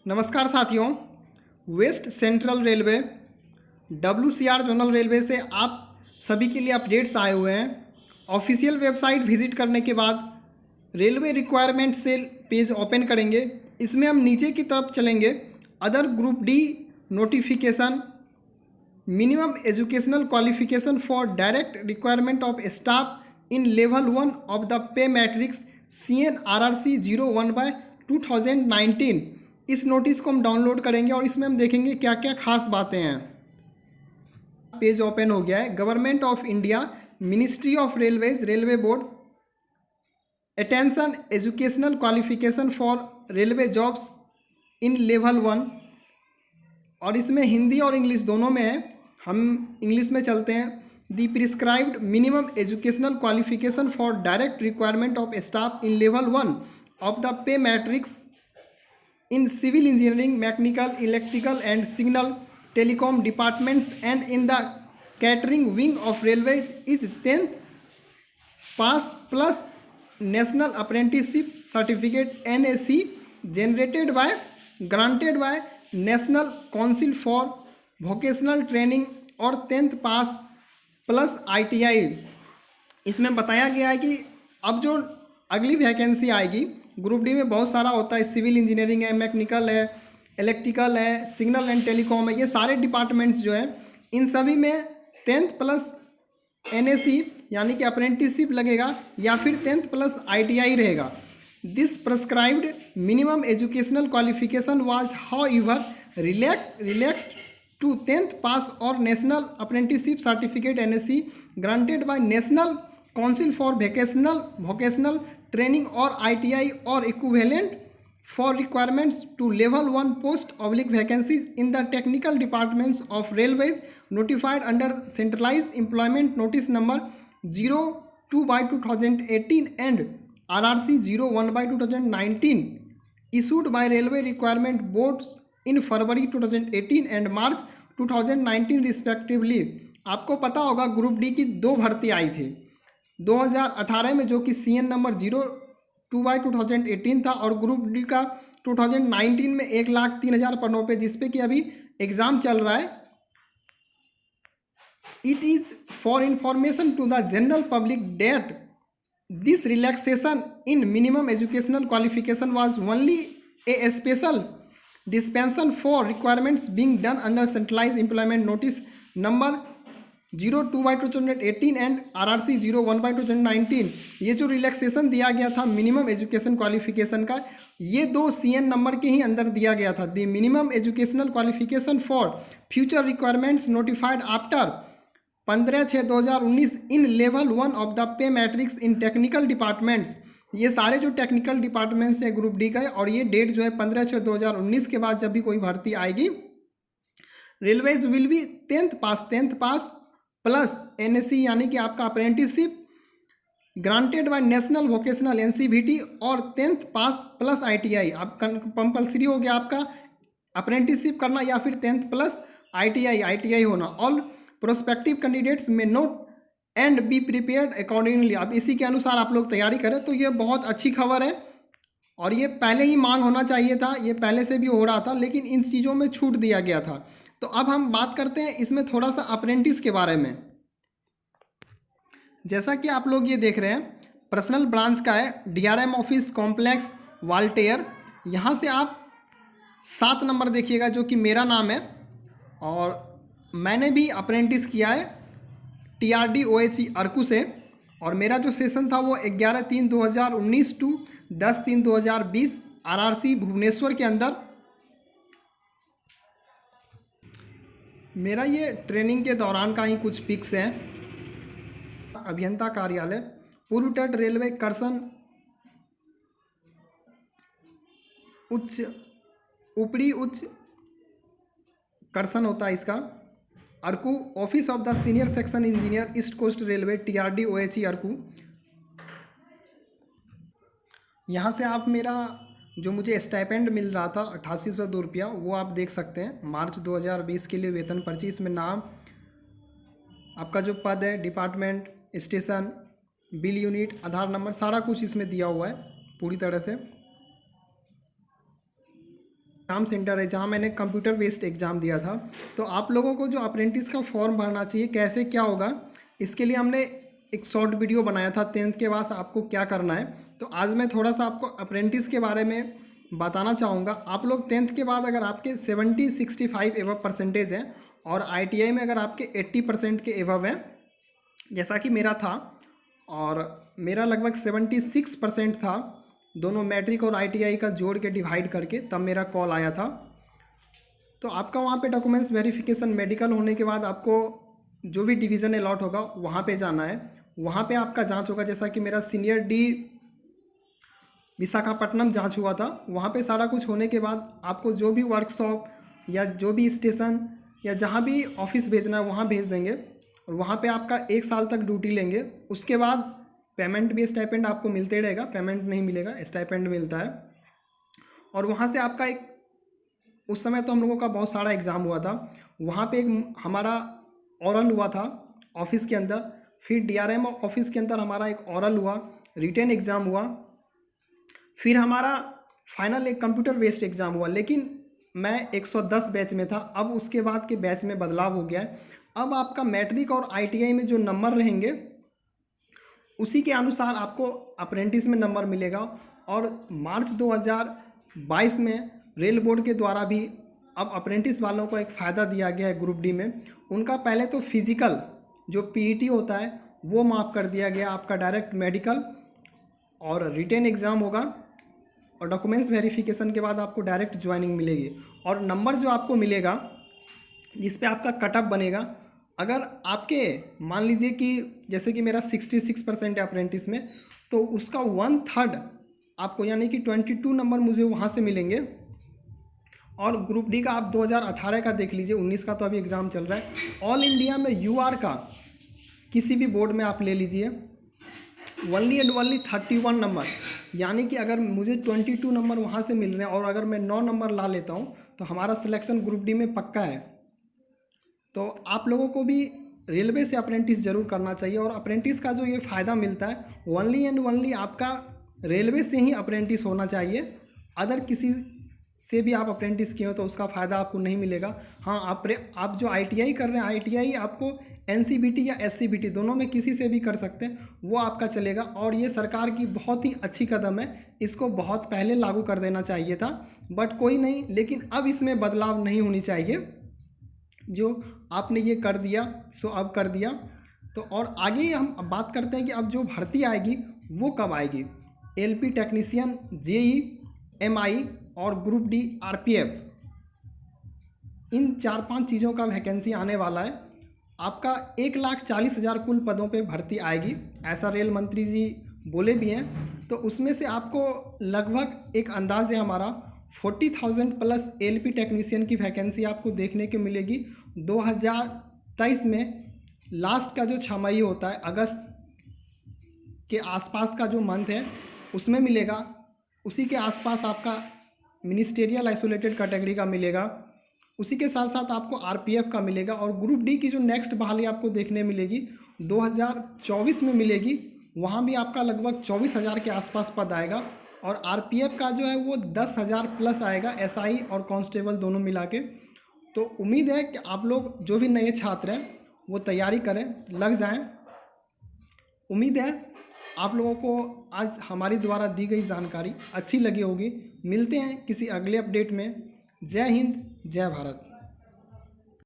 नमस्कार साथियों, West Central Railway WCR zonal railway से आप सभी के लिए अपडेट्स आए हुए हैं। ऑफिशियल वेबसाइट विजिट करने के बाद रेलवे रिक्वायरमेंट से पेज ओपन करेंगे। इसमें हम नीचे की तरफ चलेंगे। Other group D notification, minimum educational qualification for direct requirement of staff in level 1 of the pay matrix CNRRC 01/2019। इस नोटिस को हम डाउनलोड करेंगे और इसमें हम देखेंगे क्या क्या खास बातें हैं। पेज ओपन हो गया है। Government of India, ministry of railways, railway board, attention educational qualification for railway jobs in level 1। और इसमें हिंदी और इंग्लिश दोनों में है। हम इंग्लिश में चलते हैं। The prescribed minimum educational qualification for direct requirement of staff in level 1 of the pay matrix in civil engineering, mechanical, electrical and signal telecom departments and in the catering wing of railways is 10th pass plus national apprenticeship certificate NAC generated by granted by National Council for Vocational Training और 10th pass plus ITI। इसमें बताया गया है कि अब जो अगली vacancy आएगी ग्रुप डी में बहुत सारा होता है। सिविल इंजीनियरिंग है, मैकेनिकल है, इलेक्ट्रिकल है, सिग्नल एंड टेलीकॉम है। ये सारे डिपार्टमेंट्स जो हैं इन सभी में 10th प्लस NAC यानी कि अप्रेंटिसशिप लगेगा या फिर 10th प्लस ITI रहेगा। This prescribed minimum educational qualification was however relaxed to 10th pass और National Apprenticeship Certificate NAC granted by National Council for Vocational Training और ITI और equivalent for requirements to level 1 post oblique vacancies in the technical departments of railways notified under centralise employment notice number 02/2018 and RRC 01/2019 issued by Railway Requirement Boards in February 2018 and March 2019 respectively. आपको पता होगा group D की 2 भर्ती आई थी 2018 में, जो कि CN number 02/2018 था, और ग्रुप डी का 2019 में 1,03,000 पदों पे, जिसपे कि अभी एग्जाम चल रहा है। It is for information to the general public that this relaxation in minimum educational qualification was only a special dispensation for requirements being done under centralise employment notice number 02/2018 and RRC 01/2019। ये जो relaxation दिया गया था minimum education qualification का, ये 2 CN number के ही अंदर दिया गया था। The minimum educational qualification for future requirements notified after 15/6/2019 in level 1 of the pay matrix in technical departments. ये सारे जो टेक्निकल डिपार्टमेंट्स हैं ग्रुप डी का है, और ये डेट जो है 15/6/2019 के बाद जब भी कोई भर्ती आएगी, railways will be 10th pass plus NAC यानी कि आपका apprenticeship granted by national vocational NCVT और 10th पास प्लस ITI। अब कंपल्सरी हो गया आपका अप्रेंटिसशिप करना या फिर 10th प्लस ITI होना। ऑल प्रोस्पेक्टिव कैंडिडेट्स में note and be prepared accordingly. अब इसी के अनुसार आप लोग तैयारी करें। तो ये बहुत अच्छी खबर है और ये पहले ही मांग होना चाहिए था, ये पहले से भी हो रहा था, लेकिन इन चीज़ों में छूट दिया गया था। तो अब हम बात करते हैं इसमें थोड़ा सा अप्रेंटिस के बारे में। जैसा कि आप लोग ये देख रहे हैं, पर्सनल ब्रांच का है, DRM ऑफिस कॉम्प्लेक्स वाल्टेयर। यहाँ से आप 7 नंबर देखिएगा, जो कि मेरा नाम है, और मैंने भी अप्रेंटिस किया है TRD OHE अर्कू से। और मेरा जो सेशन था वो 11/3/2019 टू 10/3/2020 RRC भुवनेश्वर के अंदर। मेरा ये ट्रेनिंग के दौरान का ही कुछ पिक्स हैं। अभियंता कार्यालय, पूर्व तट रेलवे, करसन ऊपरी उच्च करसन होता है इसका। Araku, office of the senior section engineer, east coast railway, TRD OHE Araku. यहाँ से आप मेरा जो मुझे स्टाइपेंड मिल रहा था 8802 रुपया, वो आप देख सकते हैं। मार्च 2020 के लिए वेतन पर्ची, इसमें नाम, आपका जो पद है, डिपार्टमेंट, स्टेशन, बिल यूनिट, आधार नंबर, सारा कुछ इसमें दिया हुआ है पूरी तरह से। एग्ज़ाम सेंटर है जहाँ मैंने कंप्यूटर बेस्ड एग्ज़ाम दिया था। तो आप लोगों को जो अप्रेंटिस का फॉर्म भरना चाहिए कैसे क्या होगा, इसके लिए हमने एक शॉर्ट वीडियो बनाया था 10th के बाद आपको क्या करना है। तो आज मैं थोड़ा सा आपको अप्रेंटिस के बारे में बताना चाहूँगा। आप लोग 10th के बाद अगर आपके 70-65 एवं परसेंटेज हैं और ITI में अगर आपके 80% के एवं हैं, जैसा कि मेरा था, और मेरा लगभग 76% था, दोनों मैट्रिक और ITI का जोड़ के डिवाइड करके तब मेरा कॉल आया था। तो आपका वहाँ पे डॉक्यूमेंट्स वेरिफिकेशन, मेडिकल होने के बाद आपको जो भी डिवीज़न अलॉट होगा वहाँ पे जाना है। वहाँ पे आपका जांच होगा, जैसा कि मेरा सीनियर डी विशाखापट्टनम जांच हुआ था। वहाँ पे सारा कुछ होने के बाद आपको जो भी वर्कशॉप या जो भी स्टेशन या जहाँ भी ऑफिस भेजना है वहाँ भेज देंगे, और वहाँ पे आपका 1 साल तक ड्यूटी लेंगे। उसके बाद पेमेंट भी, स्टाइपेंड आपको मिलते रहेगा, पेमेंट नहीं मिलेगा, स्टाइपेंड मिलता है। और वहाँ से आपका एक, उस समय तो हम लोगों का बहुत सारा एग्ज़ाम हुआ था। वहाँ पे एक हमारा ओरल हुआ था ऑफिस के अंदर, फिर DRM ऑफिस के अंदर हमारा एक ओरल हुआ, रिटन एग्ज़ाम हुआ, फिर हमारा फाइनल एक कंप्यूटर बेस्ड एग्ज़ाम हुआ। लेकिन मैं 110 बैच में था, अब उसके बाद के बैच में बदलाव हो गया है। अब आपका मैट्रिक और ITI में जो नंबर रहेंगे उसी के अनुसार आपको अप्रेंटिस में नंबर मिलेगा। और मार्च 2022 में रेल बोर्ड के द्वारा भी अब अप्रेंटिस वालों को एक फ़ायदा दिया गया है ग्रुप डी में। उनका पहले तो फिजिकल जो PET होता है वो माफ़ कर दिया गया, आपका डायरेक्ट मेडिकल और रिटेन एग्ज़ाम होगा, और डॉक्यूमेंट्स वेरिफिकेशन के बाद आपको डायरेक्ट ज्वाइनिंग मिलेगी। और नंबर जो आपको मिलेगा जिस पे आपका कटअप बनेगा, अगर आपके मान लीजिए कि जैसे कि मेरा 66% है अप्रेंटिस में, तो उसका 1/3 आपको यानी कि 22 नंबर मुझे वहाँ से मिलेंगे। और ग्रुप डी का आप 2018 का देख लीजिए, 19 का तो अभी एग्ज़ाम चल रहा है। ऑल इंडिया में UR का किसी भी बोर्ड में आप ले लीजिए, ओनली एंड ओनली 31 नंबर, यानी कि अगर मुझे 22 नंबर वहाँ से मिल रहे हैं और अगर मैं 9 नंबर ला लेता हूँ तो हमारा सिलेक्शन ग्रुप डी में पक्का है। तो आप लोगों को भी रेलवे से अप्रेंटिस जरूर करना चाहिए। और अप्रेंटिस का जो ये फ़ायदा मिलता है, ओनली एंड ओनली आपका रेलवे से ही अप्रेंटिस होना चाहिए। अदर किसी से भी आप अप्रेंटिस किए हो तो उसका फ़ायदा आपको नहीं मिलेगा। हाँ, आप जो ITI कर रहे हैं, ITI आपको NCBT या SCBT दोनों में किसी से भी कर सकते हैं, वो आपका चलेगा। और ये सरकार की बहुत ही अच्छी कदम है, इसको बहुत पहले लागू कर देना चाहिए था, बट कोई नहीं। लेकिन अब इसमें बदलाव नहीं होनी चाहिए, जो आपने ये कर दिया सो अब कर दिया। तो और आगे हम अब बात करते हैं कि अब जो भर्ती आएगी वो कब आएगी। LP टेक्नीशियन, JE, MI और ग्रुप डी RPF, इन 4-5 चीज़ों का वैकेंसी आने वाला है। आपका 1,40,000 कुल पदों पे भर्ती आएगी, ऐसा रेल मंत्री जी बोले भी हैं। तो उसमें से आपको लगभग एक अंदाज़ है हमारा 40,000 प्लस LP टेक्नीशियन की वैकेंसी आपको देखने को मिलेगी 2023 में। लास्ट का जो छमाही होता है, अगस्त के आसपास का जो मंथ है उसमें मिलेगा। उसी के आसपास आपका मिनिस्टेरियल आइसोलेटेड कैटेगरी का मिलेगा, उसी के साथ साथ आपको RPF का मिलेगा। और ग्रुप डी की जो नेक्स्ट बहाली आपको देखने मिलेगी 2024 में मिलेगी, वहाँ भी आपका लगभग 24,000 के आसपास पद आएगा। और RPF का जो है वो 10,000 प्लस आएगा, SI और कांस्टेबल दोनों मिला के। तो उम्मीद है कि आप लोग जो भी नए छात्र हैं वो तैयारी करें, लग जाएं। उम्मीद है आप लोगों को आज हमारी द्वारा दी गई जानकारी अच्छी लगी होगी। मिलते हैं किसी अगले अपडेट में। जय हिंद, जय भारत।